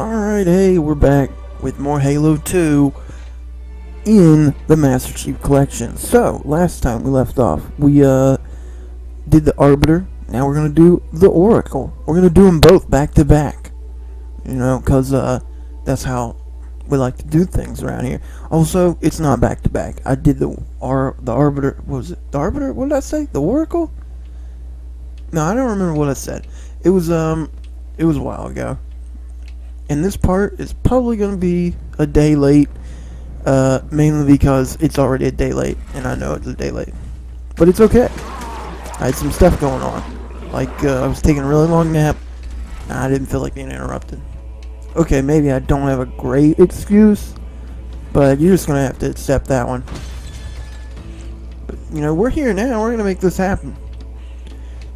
Alright, hey, we're back with more Halo 2 in the Master Chief Collection. So, last time we left off, we did the Arbiter. Now we're going to do the Oracle. We're going to do them both back to back. You know, because that's how we like to do things around here. Also, it's not back to back. I did the Arbiter. What was it? The Arbiter? What did I say? The Oracle? No, I don't remember what I said. It was a while ago. And this part is probably going to be a day late, mainly because it's already a day late, and I know it's a day late. But it's okay. I had some stuff going on. Like, I was taking a really long nap, and I didn't feel like being interrupted. Okay, maybe I don't have a great excuse, but you're just going to have to accept that one. But, you know, we're here now. We're going to make this happen.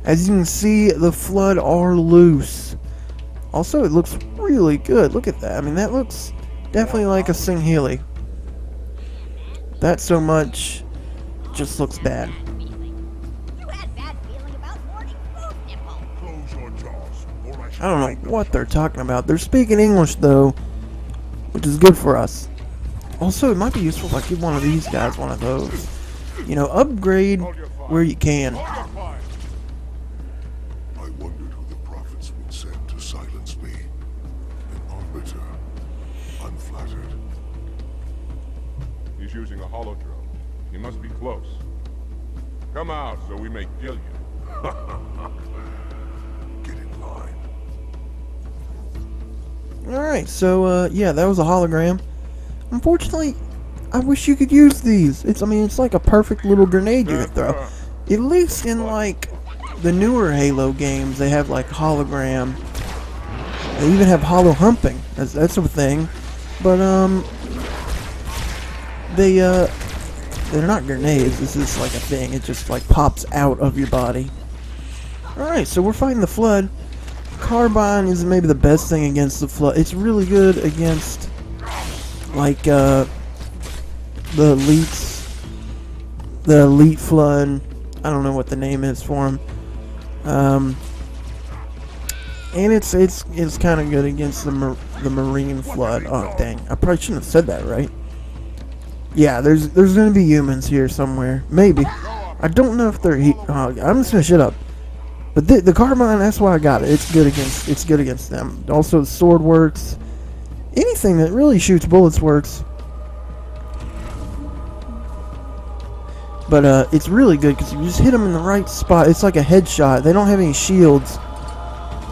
As you can see, the Flood are loose. Also, it looks really good. Look at that. I mean, that looks definitely like a Sing-Healy. That so much just looks bad. I don't know what they're talking about. They're speaking English, though, which is good for us. Also, it might be useful if I give one of these guys one of those. You know, upgrade where you can. Using a holodrome. You must be close. Come out so we may kill you. Get in line. Alright, so yeah, that was a hologram. Unfortunately, I wish you could use these. It's like a perfect little grenade you could throw. At least in like the newer Halo games, they have like hologram. They even have holo humping. That's a thing. But they're not grenades. This is like a thing. It just like pops out of your body. Alright, so we're fighting the Flood. Carbine is maybe the best thing against the Flood. It's really good against like the elites, the elite Flood. I don't know what the name is for them. And it's kind of good against the Marine Flood. Oh dang! I probably shouldn't have said that, right? Yeah, there's gonna be humans here somewhere. Maybe. I don't know if they're I'm just gonna shut up. But the carbine, that's why I got it. It's good against them. Also, the sword works. Anything that really shoots bullets works. But it's really good because you just hit them in the right spot. It's like a headshot. They don't have any shields,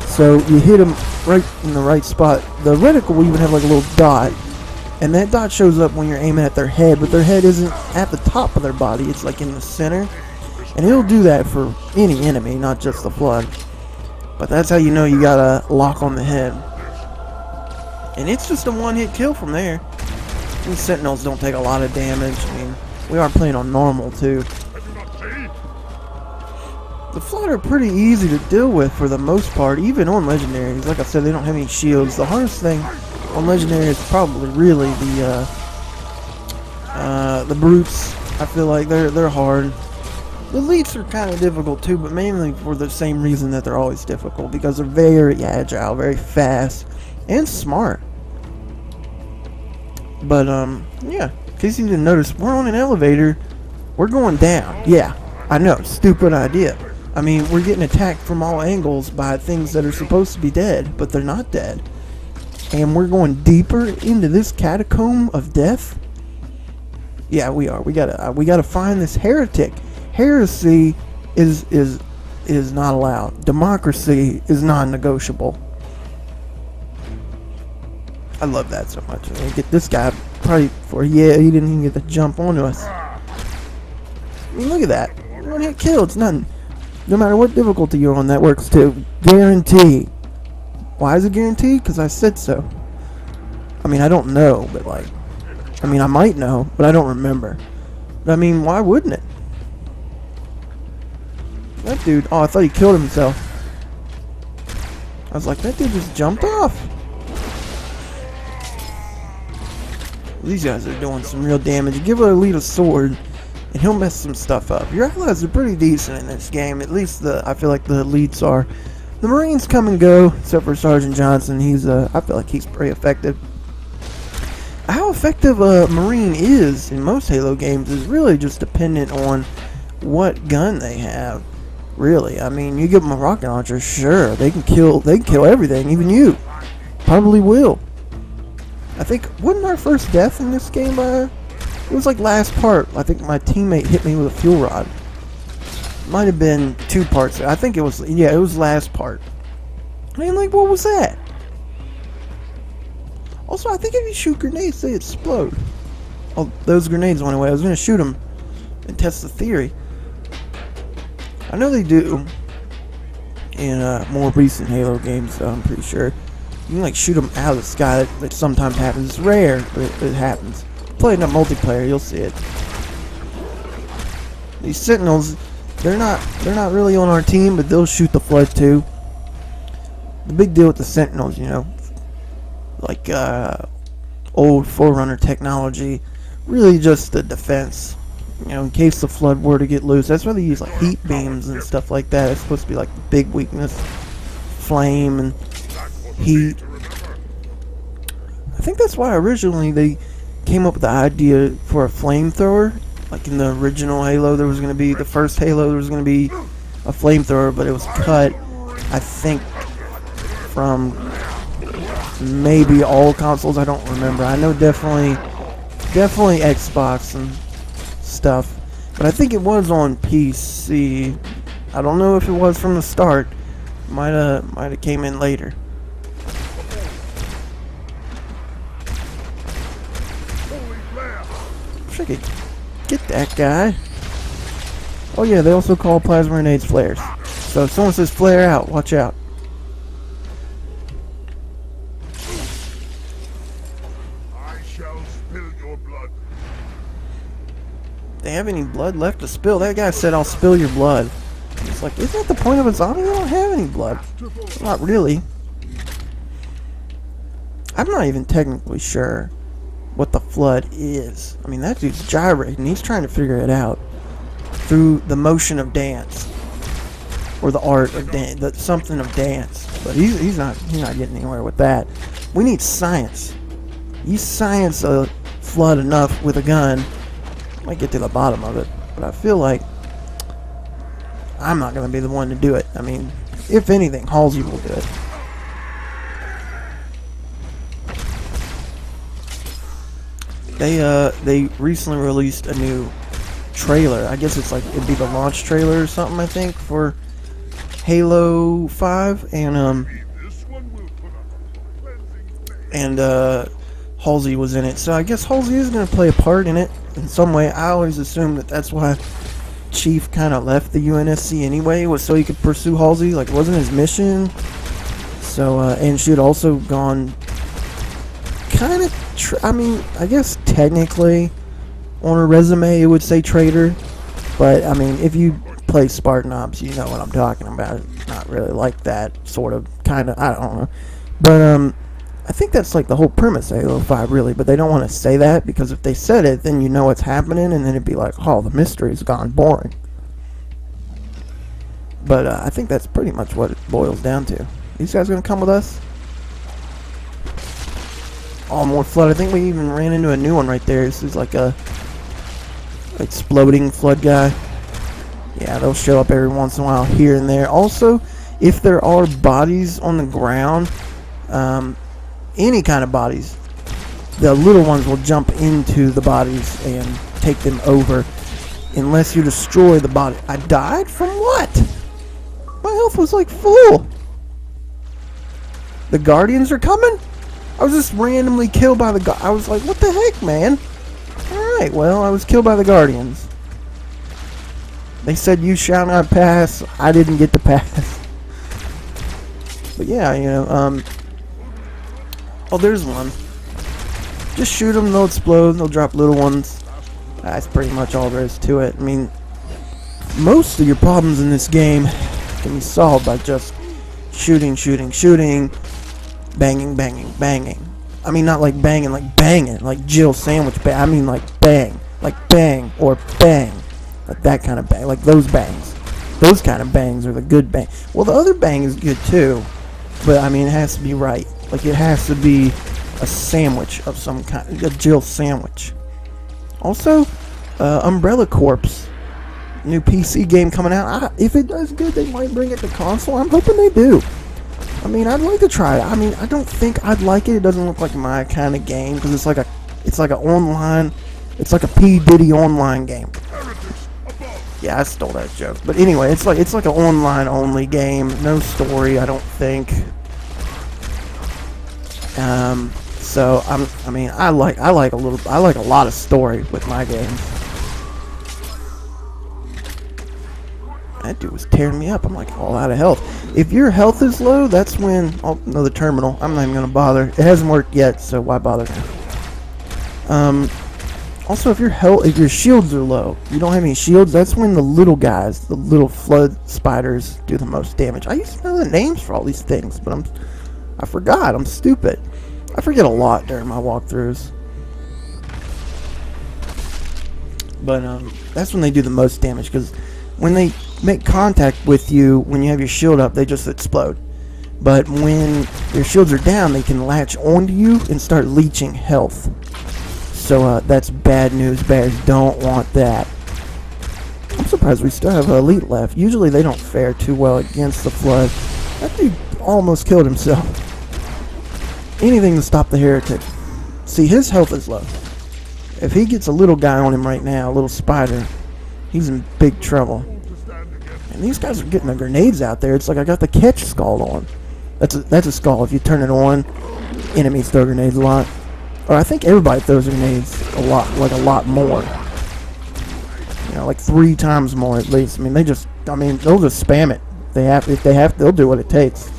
so you hit them right in the right spot. The reticle will even have like a little dot. And that dot shows up when you're aiming at their head, but their head isn't at the top of their body, it's like in the center. And it'll do that for any enemy, not just the Flood. But that's how you know you gotta lock on the head. And it's just a one-hit kill from there. These Sentinels don't take a lot of damage. I mean, we are playing on normal too. The Flood are pretty easy to deal with for the most part, even on legendaries. Like I said, they don't have any shields. The hardest thing on legendary is probably really the brutes. I feel like they're hard. The elites are kind of difficult too, but mainly for the same reason that they're always difficult, because they're very agile, very fast, and smart. But yeah, in case you didn't notice, we're on an elevator. We're going down. Yeah, I know, stupid idea. I mean, we're getting attacked from all angles by things that are supposed to be dead, but they're not dead. And we're going deeper into this catacomb of death. Yeah, we are. We gotta find this heretic. Heresy is not allowed. Democracy is non-negotiable. I love that so much. I mean, get this guy probably for he didn't even get to jump onto us. I mean, look at that. One hit kill. It's nothing. No matter what difficulty you're on, that works too. Guarantee. Why is it guaranteed? Because I said so. I mean, I don't know, but like, I mean, I might know, but I don't remember. But I mean, why wouldn't it? That dude, oh, I thought he killed himself. I was like, that dude just jumped off. These guys are doing some real damage. Give an elite a sword, and he'll mess some stuff up. Your allies are pretty decent in this game. At least I feel like the elites are. The Marines come and go, except for Sergeant Johnson. I feel like he's pretty effective. How effective a Marine is in most Halo games is really just dependent on what gun they have. Really, I mean, you give them a rocket launcher, sure, they can kill everything, even you. Probably will. I think, wasn't our first death in this game, it was like last part. I think my teammate hit me with a fuel rod. Might have been 2 parts. I think it was, yeah, it was last part. I mean, like, what was that? Also, I think if you shoot grenades, they explode. Oh, those grenades went away. I was going to shoot them and test the theory. I know they do in more recent Halo games, so I'm pretty sure. You can, like, shoot them out of the sky. That sometimes happens. It's rare, but it happens. Play enough multiplayer, you'll see it. These Sentinels, they're not really on our team, but they'll shoot the Flood too. The big deal with the Sentinels, you know, like old Forerunner technology, really just the defense. You know, in case the Flood were to get loose. That's why they use like heat beams and stuff like that. It's supposed to be like the big weakness. Flame and heat. I think that's why originally they came up with the idea for a flamethrower. Like in the original Halo, there was going to be, the first Halo, there was going to be a flamethrower, but it was cut, I think, from maybe all consoles. I don't remember. I know definitely Xbox and stuff, but I think it was on PC. I don't know if it was from the start. Might have came in later. Wish I could get that guy. Oh yeah, they also call plasma grenades flares. So if someone says flare out, watch out. I shall spill your blood. They have any blood left to spill? That guy said, "I'll spill your blood." It's like, isn't that the point of a zombie? They don't have any blood. Not really. I'm not even technically sure what the Flood is. I mean, that dude's gyrating. He's trying to figure it out through the motion of dance, or the art of dance, something of dance. But he's not getting anywhere with that. We need science. You science a Flood enough with a gun, might get to the bottom of it. But I feel like I'm not going to be the one to do it. I mean, if anything, Halsey will do it. They recently released a new trailer. I guess it's like, it'd be the launch trailer or something, I think, for Halo 5, and Halsey was in it. So I guess Halsey is going to play a part in it in some way. I always assumed that that's why Chief kind of left the UNSC anyway, was so he could pursue Halsey. Like, it wasn't his mission. So, and she had also gone kind of, I mean, I guess technically on her resume it would say traitor, but I mean, if you play Spartan Ops, you know what I'm talking about. It's not really like that, sort of, kind of, I don't know. But, I think that's like the whole premise of Halo 5, really, but they don't want to say that, because if they said it, then you know what's happening, and then it'd be like, oh, the mystery's gone boring. But I think that's pretty much what it boils down to. These guys gonna come with us? Oh, more Flood. I think we even ran into a new one right there. This is like a exploding Flood guy. Yeah, they'll show up every once in a while here and there. Also, if there are bodies on the ground, any kind of bodies, the little ones will jump into the bodies and take them over unless you destroy the body. I died from what? My health was like full. The Guardians are coming? I was just randomly killed by the I was like, what the heck, man? Alright, well, I was killed by the Guardians. They said you shall not pass. I didn't get to pass. But yeah, you know, oh, there's one. Just shoot them, they'll explode, they'll drop little ones. That's pretty much all there is to it. I mean, most of your problems in this game can be solved by just shooting, banging, banging. I mean, not like banging, like Jill sandwich bang. I mean like bang, or bang. Like that kind of bang, like those bangs. Those kind of bangs are the good bang. Well, the other bang is good too, but I mean, it has to be right. Like, it has to be a sandwich of some kind, a Jill sandwich. Also, Umbrella Corps, new PC game coming out. If it does good, they might bring it to console. I'm hoping they do. I mean, I'd like to try it. I mean, I don't think I'd like it. It doesn't look like my kind of game because it's like a online, it's like a P Diddy online game. Yeah, I stole that joke. But anyway, it's like an online only game, no story. I don't think. So I mean, I like a lot of story with my games. That dude was tearing me up. I'm like all out of health. If your health is low, that's when... Oh, no, the terminal. I'm not even going to bother. It hasn't worked yet, so why bother now? Also, if your shields are low, you don't have any shields, that's when the little guys, the little flood spiders, do the most damage. I used to know the names for all these things, but I forgot. I'm stupid. I forget a lot during my walkthroughs. But that's when they do the most damage, because when they make contact with you, when you have your shield up, they just explode. But when your shields are down, they can latch onto you and start leeching health. So that's bad news. Bears don't want that. I'm surprised we still have Elite left. Usually they don't fare too well against the Flood. That dude almost killed himself. Anything to stop the Heretic. See, his health is low. If he gets a little guy on him right now, a little spider, he's in big trouble. And these guys are getting the grenades out there. It's like I got the catch skull on. That's a skull. If you turn it on, enemies throw grenades a lot. Or I think everybody throws grenades a lot, like a lot more. You know, like 3 times more at least. I mean, they'll just spam it. If they have, they'll do what it takes.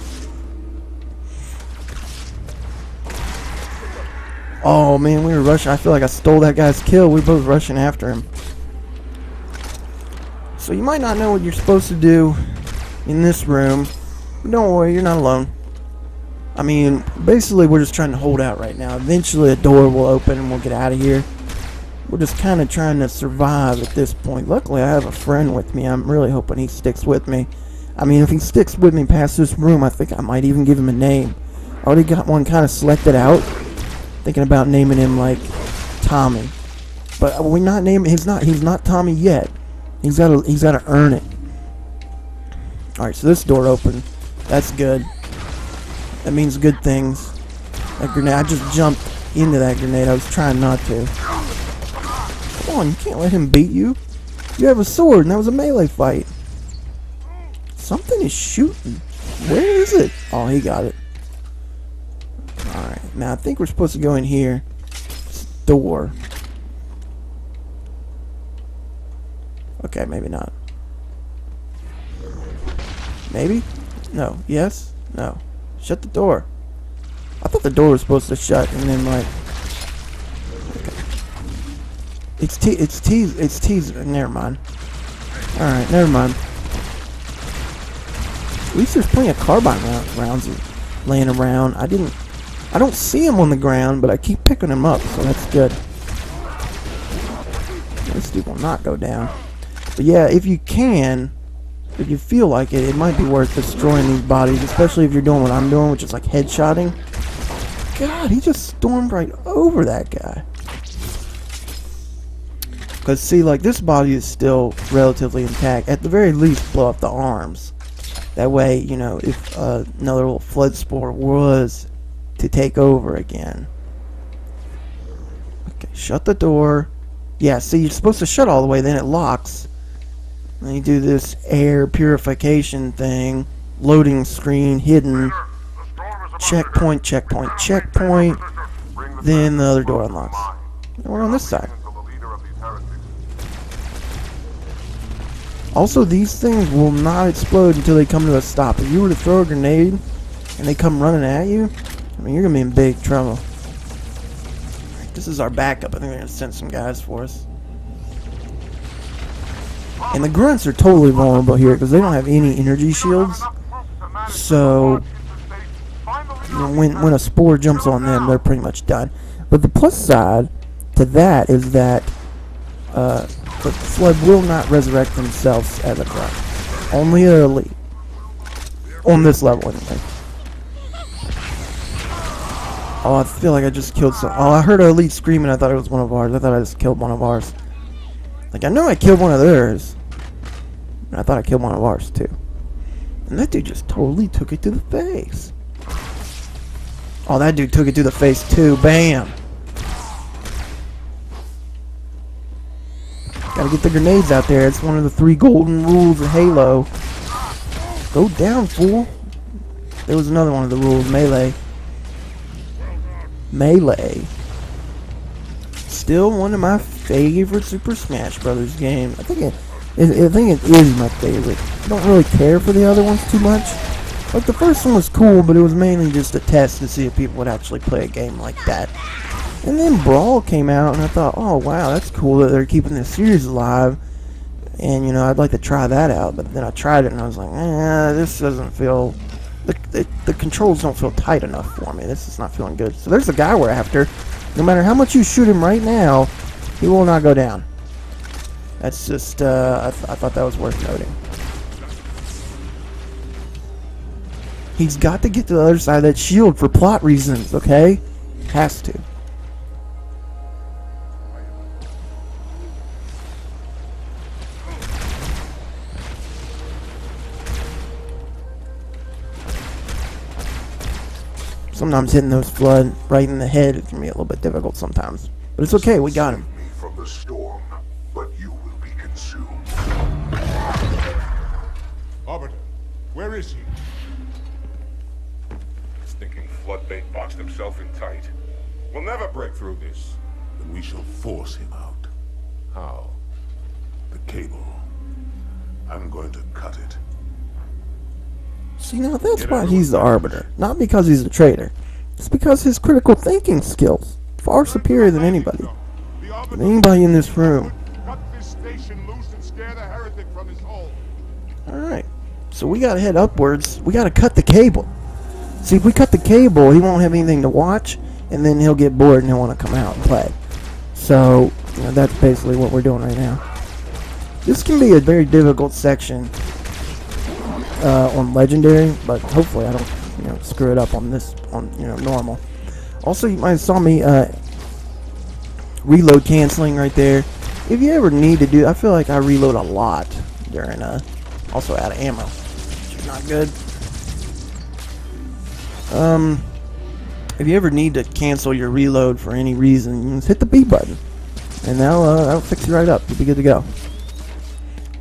Oh man, we were rushing. I feel like I stole that guy's kill. We were both rushing after him. So you might not know what you're supposed to do in this room, but don't worry, you're not alone. I mean, basically we're just trying to hold out right now. Eventually a door will open and we'll get out of here. We're just kind of trying to survive at this point. Luckily I have a friend with me. I'm really hoping he sticks with me. I mean, if he sticks with me past this room, I think I might even give him a name. I already got one kind of selected out. Thinking about naming him like Tommy. But we're not naming, he's not Tommy yet. He's got to earn it. Alright, so this door opened. That's good. That means good things. That grenade, I just jumped into that grenade. I was trying not to. Come on, you can't let him beat you. You have a sword, and that was a melee fight. Something is shooting. Where is it? Oh, he got it. Alright, now I think we're supposed to go in here. It's a door. Okay, maybe not. Maybe? No. Yes? No. Shut the door. I thought the door was supposed to shut and then like... Okay. It's T's. Never mind. Alright, never mind. At least there's plenty of carbine rounds laying around. I don't see them on the ground, but I keep picking them up, so that's good. This dude will not go down. But yeah, if you feel like it, it might be worth destroying these bodies, especially if you're doing what I'm doing, which is like headshotting. God, he just stormed right over that guy. Because see, like this body is still relatively intact. At the very least, blow up the arms. That way, you know, if another little flood spore was to take over again. Okay, shut the door. Yeah, see, you're supposed to shut all the way, then it locks. Then you do this air purification thing. Loading screen, hidden. Checkpoint, checkpoint, checkpoint. Then the other door unlocks. And we're on this side. Also, these things will not explode until they come to a stop. If you were to throw a grenade and they come running at you, I mean, you're going to be in big trouble. This is our backup. I think they're going to send some guys for us. And the grunts are totally vulnerable here because they don't have any energy shields. So, you know, when a spore jumps on them, they're pretty much done. But the plus side to that is that the flood will not resurrect themselves as a grunt. Only elite. On this level, anyway. Oh, I feel like I just killed some. Oh, I heard an elite screaming. I thought it was one of ours. I thought I just killed one of ours. Like, I know I killed one of theirs. And I thought I killed one of ours, too. And that dude just totally took it to the face. Oh, that dude took it to the face, too. Bam! Gotta get the grenades out there. It's one of the 3 golden rules of Halo. Go down, fool. There was another one of the rules. Melee. Melee. Still one of my favorite Super Smash Brothers games. I think it is my favorite. I don't really care for the other ones too much. Like, the first one was cool, but it was mainly just a test to see if people would actually play a game like that. And then Brawl came out, and I thought, oh wow, that's cool that they're keeping this series alive. And, you know, I'd like to try that out. But then I tried it, and I was like, this doesn't feel... The controls don't feel tight enough for me. This is not feeling good. So there's the guy we're after. No matter how much you shoot him right now, he will not go down. That's just, I thought that was worth noting. He's got to get to the other side of that shield for plot reasons, okay? Has to. Sometimes hitting those flood right in the head it can be a little bit difficult sometimes. But it's okay, we got him. From the storm, but you will be consumed. Arbiter, where is he? Stinking floodbait boxed himself in tight. We'll never break through this. Then we shall force him out. How? The cable. I'm going to cut it. See, now that's why he's the Arbiter. Not because he's a traitor. It's because his critical thinking skills far superior than anybody. Than anybody in this room. Cut this station loose and scare the heretic from his hole. Alright. So we gotta head upwards. We gotta cut the cable. See, if we cut the cable, he won't have anything to watch, and then he'll get bored and he'll want to come out and play. So, you know, that's basically what we're doing right now. This can be a very difficult section on Legendary, but hopefully I don't, you know, screw it up on this, on, you know, normal. Also, you might have saw me reload canceling right there. If you ever need to do, I feel like I reload a lot during also out of ammo, which is not good. If you ever need to cancel your reload for any reason, you just hit the B button, and that'll fix you right up. You'll be good to go.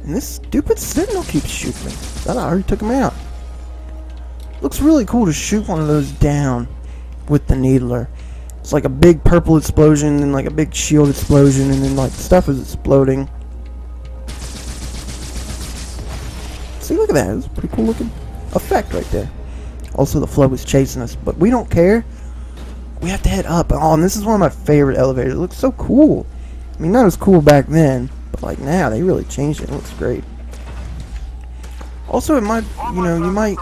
And this stupid Sentinel keeps shooting me. I already took him out. Looks really cool to shoot one of those down with the needler. It's like a big purple explosion and like a big shield explosion, and then like stuff is exploding. See, look at that. It's a pretty cool looking effect right there. Also, the flood was chasing us, but we don't care. We have to head up. Oh, and this is one of my favorite elevators. It looks so cool. I mean, not as cool back then, but like now, they really changed it. It looks great. Also, it might, you know, you might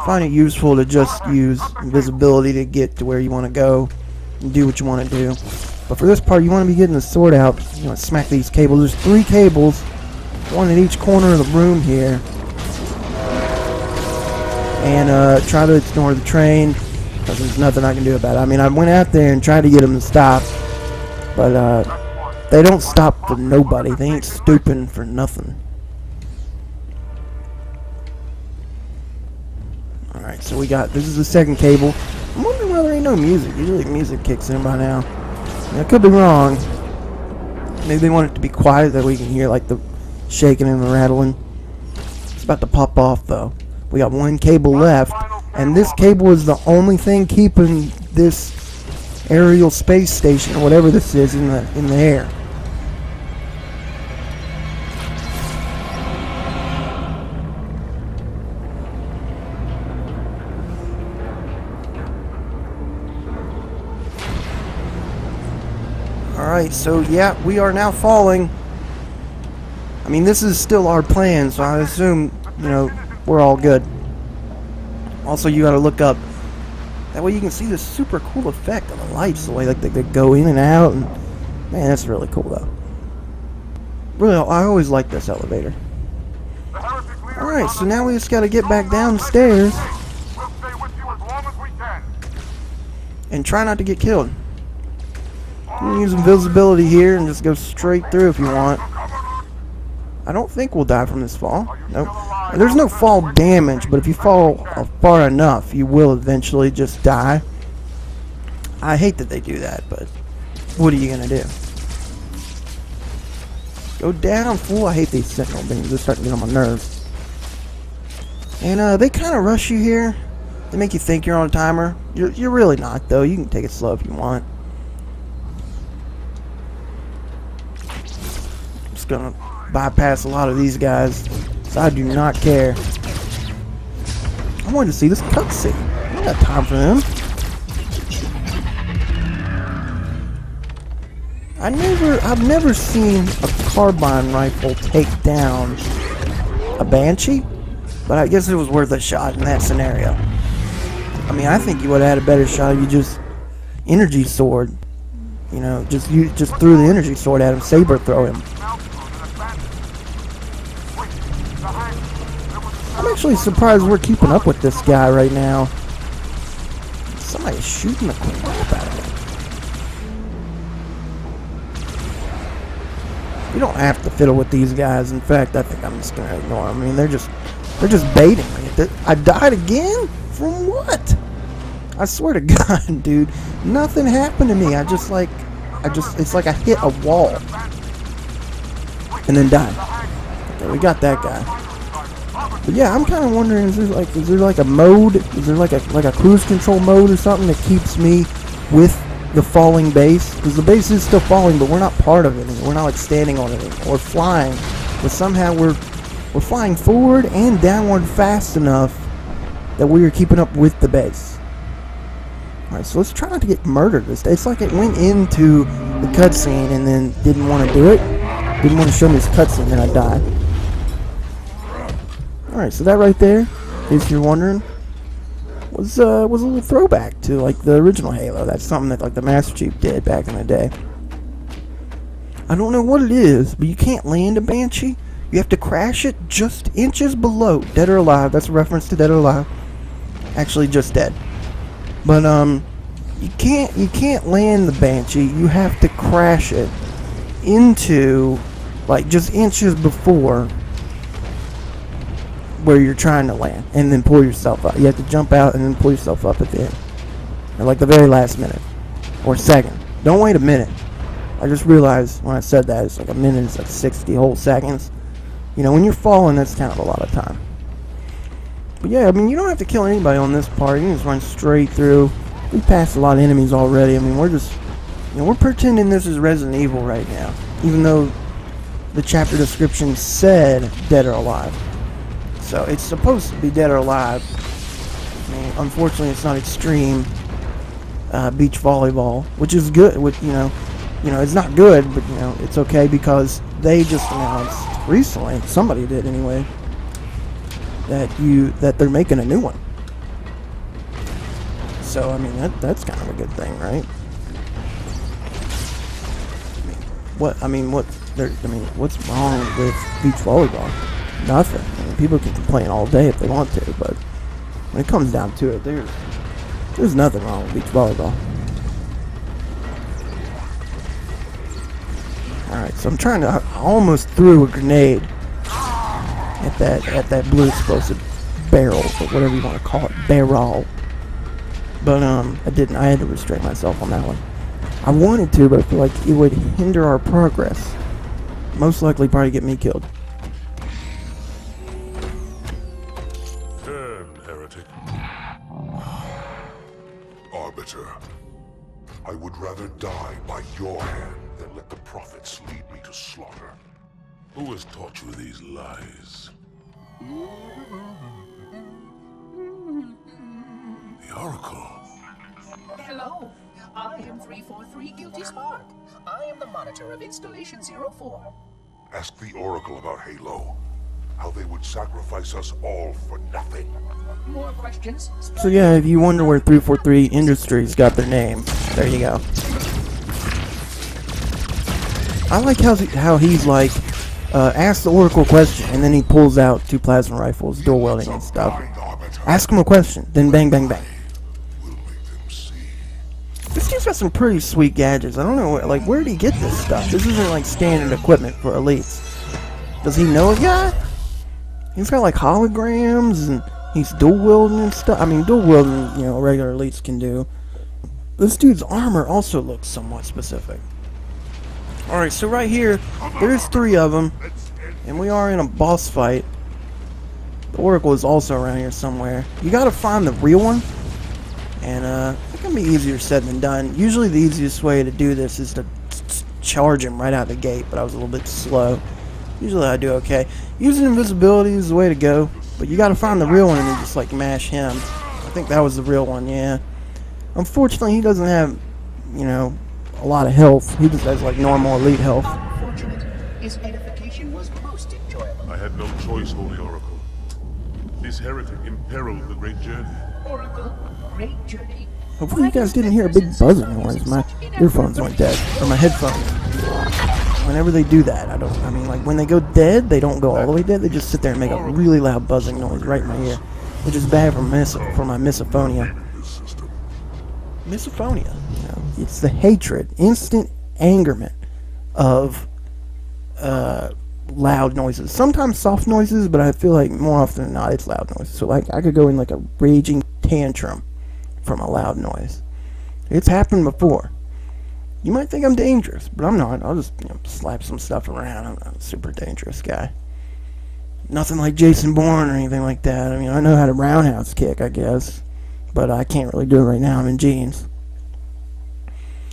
find it useful to just use invisibility to get to where you want to go and do what you want to do. But for this part, you want to be getting the sword out. You want to smack these cables. There's 3 cables, one in each corner of the room here. And try to ignore the train, because there's nothing I can do about it. I mean, I went out there and tried to get them to stop, but they don't stop for nobody. They ain't stooping for nothing. Alright, so we got, this is the second cable. I'm wondering why there ain't no music. Usually music kicks in by now. I could be wrong. Maybe they want it to be quiet that we can hear like the shaking and the rattling. It's about to pop off though. We got 1 cable left, and this cable is the only thing keeping this aerial space station or whatever this is in the air. Alright, so yeah, we are now falling. I mean, this is still our plan, so I assume, you know, we're all good. Also, you gotta look up. That way you can see this super cool effect of the lights, the way like they go in and out. And man, that's really cool though. Really, I always like this elevator. Alright, Alright, so now we just gotta get back downstairs We'll stay with you as long as we can. and try not to get killed. You can use invisibility here and just go straight through if you want. I don't think we'll die from this fall. Nope. There's no fall damage, but if you fall far enough, you will eventually just die. I hate that they do that, but what are you gonna do? Go down, fool. I hate these sentinel beams. They're starting to get on my nerves. And they kind of rush you here. They make you think you're on a timer. You're really not, though. You can take it slow if you want. I'm just gonna bypass a lot of these guys, so I do not care. I wanted to see this cutscene. I don't got time for them. I've never seen a carbine rifle take down a Banshee, but I guess it was worth a shot in that scenario. I mean, I think you would have had a better shot if you just energy sword. You know, just threw the energy sword at him, saber throw him. I'm actually surprised we're keeping up with this guy right now. Somebody's shooting the crap out of him. You don't have to fiddle with these guys. In fact, I think I'm just gonna ignore them. I mean, they're just baiting me. I died again? From what? I swear to God, dude, nothing happened to me. It's like I hit a wall and then died. Okay, we got that guy. But yeah, I'm kind of wondering, is there like a mode? Is there like a cruise control mode or something that keeps me with the falling base? Because the base is still falling, but we're not part of it. We're not like standing on it anymore. We're flying, but somehow we're flying forward and downward fast enough that we are keeping up with the base. Alright, so let's try not to get murdered this day. It's like it went into the cutscene and then didn't want to do it. Didn't want to show me this cutscene, then I died. Alright, so that right there, in case you're wondering, was a little throwback to like the original Halo. That's something that like the Master Chief did back in the day. I don't know what it is, but you can't land a Banshee. You have to crash it just inches below Dead or Alive. That's a reference to Dead or Alive. Actually, just Dead. But you can't land the Banshee. You have to crash it into like just inches before where you're trying to land, and then pull yourself up. You have to jump out and then pull yourself up at the end, or like the very last minute or second. Don't wait a minute. I just realized when I said that it's like a minute is like 60 whole seconds. You know, when you're falling, that's kind of a lot of time. But yeah, I mean, you don't have to kill anybody on this part. You can just run straight through. We passed a lot of enemies already. I mean, we're just, you know, we're pretending this is Resident Evil right now, even though the chapter description said Dead or Alive. So it's supposed to be Dead or Alive. I mean, unfortunately, it's not extreme beach volleyball, which is good. Which you know, it's not good, but you know, it's okay because they just announced recently, somebody did anyway, that they're making a new one. So I mean, that's kind of a good thing, right? What's wrong with beach volleyball? Nothing. I mean, people can complain all day if they want to, but when it comes down to it, there's nothing wrong with beach volleyball. Alright, so I almost threw a grenade at that blue explosive barrel, or whatever you want to call it, barrel. But I didn't. I had to restrain myself on that one. I wanted to, but I feel like it would hinder our progress. Most likely probably get me killed. Heretic. Arbiter, I would rather die by your hand than let the prophets lead me to slaughter. Who has taught you these lies? The Oracle. Hello, I am 343 Guilty Spark. I am the monitor of Installation 04. Ask the Oracle about Halo. How they would sacrifice us all for nothing. More questions? So yeah, if you wonder where 343 Industries got their name, there you go. I like how he's like, ask the Oracle a question, and then he pulls out 2 plasma rifles, dual wielding and stuff. Ask him a question, then bang, bang, bang. This dude's got some pretty sweet gadgets. I don't know, like, where did he get this stuff? This isn't like standard equipment for elites. Does he know a guy? He's got like holograms, and he's dual wielding and stuff. I mean, dual wielding, you know, regular elites can do. This dude's armor also looks somewhat specific. Alright, so right here, there's 3 of them, and we are in a boss fight. The Oracle is also around here somewhere. You gotta find the real one, and it can be easier said than done. Usually the easiest way to do this is to charge him right out the gate, but I was a little bit slow. Usually I do okay. Using invisibility is the way to go, but you gotta find the real one and then just like mash him. I think that was the real one, yeah. Unfortunately, he doesn't have, you know, a lot of health. He just has like normal elite health. Unfortunate. His edification was most enjoyable. I had no choice, Holy Oracle. This heretic imperiled the great journey. Oracle, great journey. Hopefully you guys didn't hear a big buzzing noise. My earphones went dead, or my headphones. Whenever they do that, I mean, like when they go dead, they don't go all the way dead. They just sit there and make a really loud buzzing noise right in my ear, which is bad for my misophonia. Misophonia, you know, it's the hatred, instant angerment of loud noises. Sometimes soft noises, but I feel like more often than not, it's loud noises. So like I could go in like a raging tantrum from a loud noise. It's happened before. You might think I'm dangerous, but I'm not. I'll just, you know, slap some stuff around. I'm not a super dangerous guy. Nothing like Jason Bourne or anything like that. I mean, I know how to roundhouse kick, I guess, but I can't really do it right now. I'm in jeans.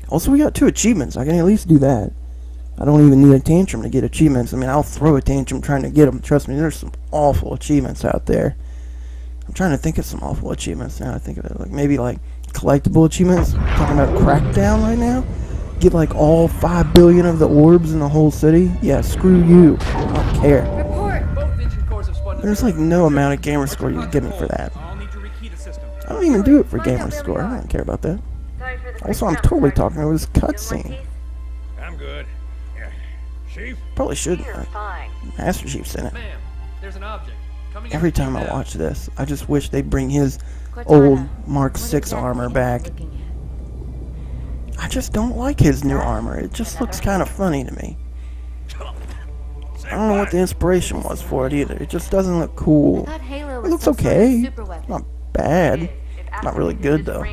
Also, we got 2 achievements. I can at least do that. I don't even need a tantrum to get achievements. I mean, I'll throw a tantrum trying to get them. Trust me, there's some awful achievements out there. I'm trying to think of some awful achievements now. I think of it like maybe like collectible achievements. I'm talking about Crackdown right now. Get like all 5 billion of the orbs in the whole city. Yeah, screw you. I don't care. There's like no amount of gamer score you can give me for that. I don't even do it for gamer score. I don't care about that. Also, I'm totally talking over this cutscene. I'm good. Yeah. Chief? Probably shouldn't. Master Chief's in it. Ma'am, there's an object coming Every after you time I now. watch this, I just wish they'd bring his old Mark 6 armor back. I just don't like his new armor. It just looks kind of funny to me. I don't know what the inspiration was for it either. It just doesn't look cool. It looks okay. Not bad. Not really good though.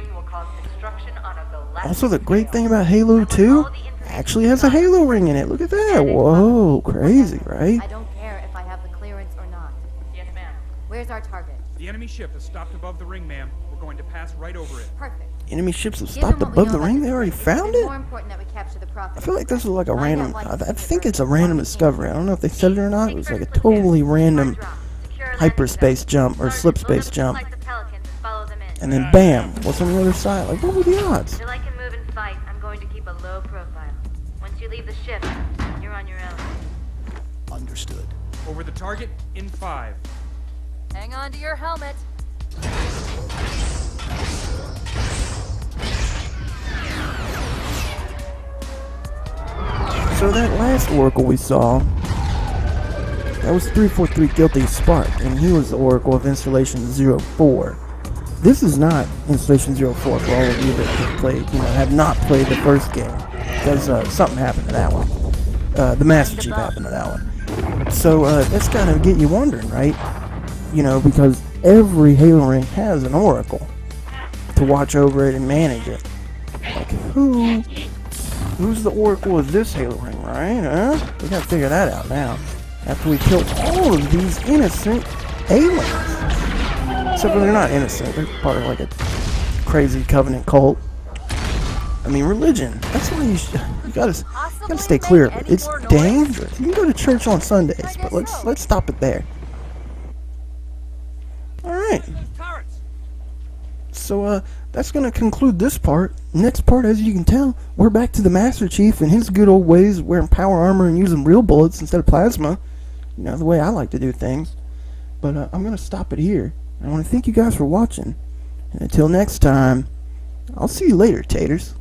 Also, the great thing about Halo 2 actually has a Halo ring in it. Look at that. Whoa, crazy, right? I don't care if I have the clearance or not. Yes, ma'am. Where's our target? The enemy ship has stopped above the ring, ma'am. We're going to pass right over it. Perfect. Enemy ships have Given stopped what we above know the about ring? the They already target, found it's it? more important that we capture the prophet. I feel like this is like a Find out random... why I the think secret it's a first. random discovery. I don't know if they said it or not. It was like a totally random hyperspace jump or slip space jump. And then bam, what's on the other side? Like, what were the odds? Till I can move and fight, I'm going to keep a low profile. Once you leave the ship, you're on your own. Understood. Over the target in 5. Hang on to your helmet. So that last Oracle we saw, that was 343 Guilty Spark, and he was the Oracle of Installation 04. This is not Installation 04 for all of you that have played, have not played the first game, because something happened to that one. The Master Chief happened to that one. So that's gotta get you wondering, right? Because every Halo ring has an Oracle to watch over it and manage it. Like, who's the Oracle of this Halo ring, right? Huh? We gotta figure that out now. After we kill all of these innocent aliens. Except for they're not innocent. They're part of like a crazy Covenant cult. I mean, religion. That's why you gotta stay clear of it. It's dangerous. You can go to church on Sundays, but let's stop it there. Alright. So, that's going to conclude this part. Next part, as you can tell, we're back to the Master Chief and his good old ways of wearing power armor and using real bullets instead of plasma. The way I like to do things. But I'm going to stop it here. I want to thank you guys for watching. And until next time, I'll see you later, taters.